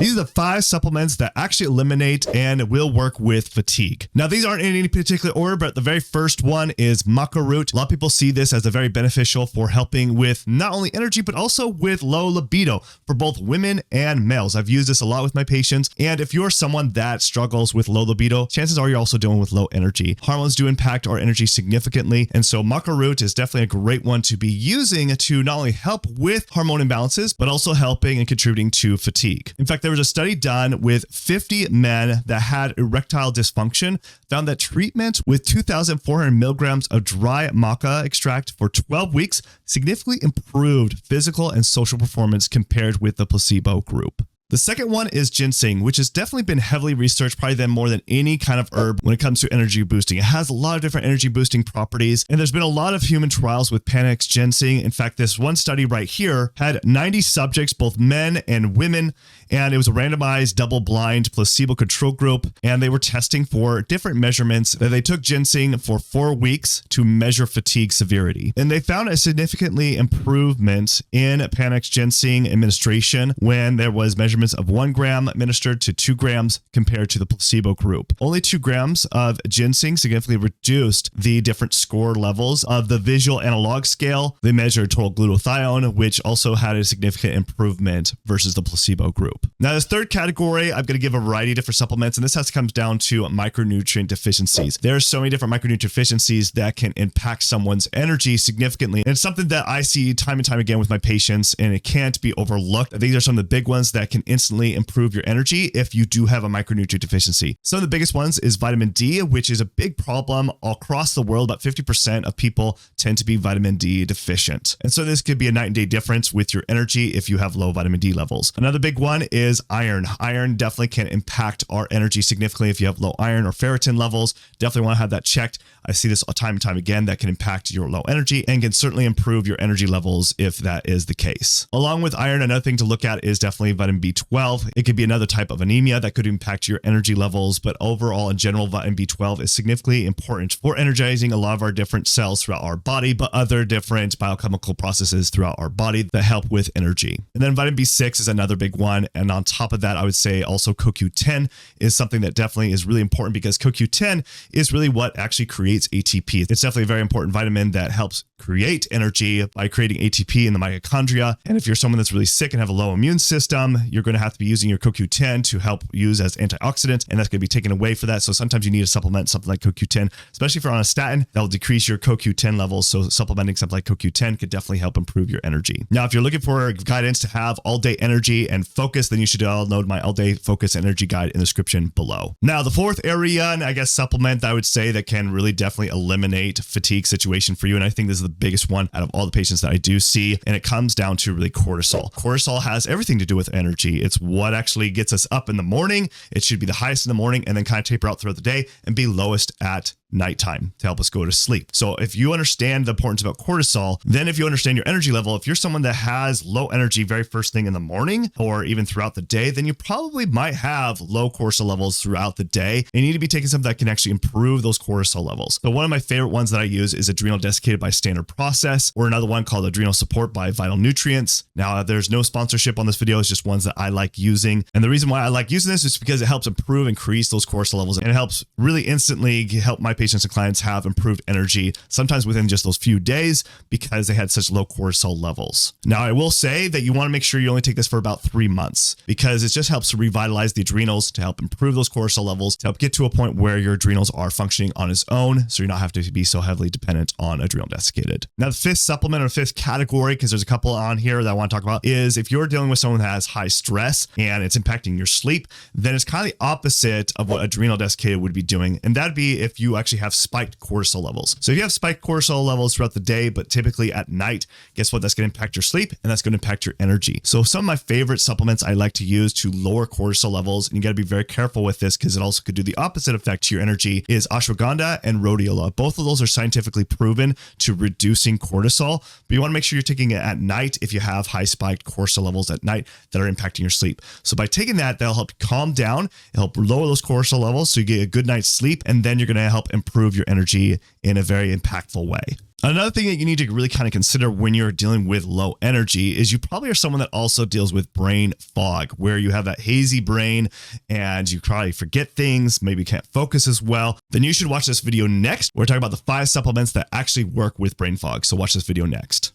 These are the 5 supplements that actually eliminate and will work with fatigue. Now, these aren't in any particular order, but the very first one is maca root. A lot of people see this as a very beneficial for helping with not only energy, but also with low libido for both women and males. I've used this a lot with my patients. And if you're someone that struggles with low libido, chances are you're also dealing with low energy. Hormones do impact our energy significantly. And so maca root is definitely a great one to be using to not only help with hormone imbalances, but also helping and contributing to fatigue. In fact, there was a study done with 50 men that had erectile dysfunction, found that treatment with 2,400 milligrams of dry maca extract for 12 weeks significantly improved physical and social performance compared with the placebo group. The second one is ginseng, which has definitely been heavily researched, probably then more than any kind of herb when it comes to energy boosting. It has a lot of different energy boosting properties, and there's been a lot of human trials with Panax ginseng. In fact, this one study right here had 90 subjects, both men and women, and it was a randomized double-blind placebo control group, and they were testing for different measurements. They took ginseng for 4 weeks to measure fatigue severity, and they found a significantly improvement in Panax ginseng administration when there was measurements of 1 gram administered to 2 grams compared to the placebo group. Only 2 grams of ginseng significantly reduced the different score levels of the visual analog scale. They measured total glutathione, which also had a significant improvement versus the placebo group. Now, this third category, I'm going to give a variety of different supplements, and this comes down to micronutrient deficiencies. There are so many different micronutrient deficiencies that can impact someone's energy significantly. And it's something that I see time and time again with my patients, and it can't be overlooked. These are some of the big ones that can instantly improve your energy if you do have a micronutrient deficiency. Some of the biggest ones is vitamin D, which is a big problem across the world. About 50% of people tend to be vitamin D deficient. And so this could be a night and day difference with your energy if you have low vitamin D levels. Another big one is iron. Iron definitely can impact our energy significantly if you have low iron or ferritin levels. Definitely want to have that checked. I see this time and time again that can impact your low energy and can certainly improve your energy levels if that is the case. Along with iron, another thing to look at is definitely vitamin B12. It could be another type of anemia that could impact your energy levels, but overall in general, vitamin B12 is significantly important for energizing a lot of our different cells throughout our body, but other different biochemical processes throughout our body that help with energy. And then vitamin B6 is another big one. And on top of that, I would say also CoQ10 is something that definitely is really important because CoQ10 is really what actually creates ATP. It's definitely a very important vitamin that helps create energy by creating ATP in the mitochondria. And if you're someone that's really sick and have a low immune system, you're going to have to be using your CoQ10 to help use as antioxidants, and that's going to be taken away for that. So sometimes you need to supplement something like CoQ10, especially if you're on a statin, that will decrease your CoQ10 levels. So supplementing something like CoQ10 could definitely help improve your energy. Now, if you're looking for guidance to have all day energy and focus, then you should download my all day focus energy guide in the description below. Now, the fourth area, and I guess supplement that I would say that can really definitely eliminate fatigue situation for you. And I think this is the biggest one out of all the patients that I do see. And it comes down to really cortisol. Cortisol has everything to do with energy. It's what actually gets us up in the morning. It should be the highest in the morning and then kind of taper out throughout the day and be lowest at nighttime to help us go to sleep. So if you understand the importance about cortisol, then if you understand your energy level, if you're someone that has low energy very first thing in the morning or even throughout the day, then you probably might have low cortisol levels throughout the day. And you need to be taking something that can actually improve those cortisol levels. So one of my favorite ones that I use is Adrenal Desiccated by Standard Process, or another one called Adrenal Support by Vital Nutrients. Now, there's no sponsorship on this video. It's just ones that I like using. And the reason why I like using this is because it helps improve, increase those cortisol levels, and it helps really instantly help my patients and clients have improved energy, sometimes within just those few days because they had such low cortisol levels. Now, I will say that you want to make sure you only take this for about 3 months because it just helps to revitalize the adrenals, to help improve those cortisol levels, to help get to a point where your adrenals are functioning on its own, so you're not having to be so heavily dependent on adrenal desiccated. Now, the fifth supplement or fifth category, because there's a couple on here that I want to talk about, is if you're dealing with someone that has high stress and it's impacting your sleep, then it's kind of the opposite of what adrenal desiccated would be doing. And that'd be if you actually have spiked cortisol levels. So if you have spiked cortisol levels throughout the day, but typically at night, guess what? That's going to impact your sleep and that's going to impact your energy. So some of my favorite supplements I like to use to lower cortisol levels, and you got to be very careful with this because it also could do the opposite effect to your energy, is ashwagandha and rhodiola. Both of those are scientifically proven to reducing cortisol, but you want to make sure you're taking it at night if you have high spiked cortisol levels at night that are impacting your sleep. So by taking that, that'll help calm down, help lower those cortisol levels so you get a good night's sleep, and then you're going to help improve your energy in a very impactful way. Another thing that you need to really kind of consider when you're dealing with low energy is you probably are someone that also deals with brain fog, where you have that hazy brain and you probably forget things, maybe can't focus as well. Then you should watch this video next. We're talking about the 5 supplements that actually work with brain fog. So watch this video next.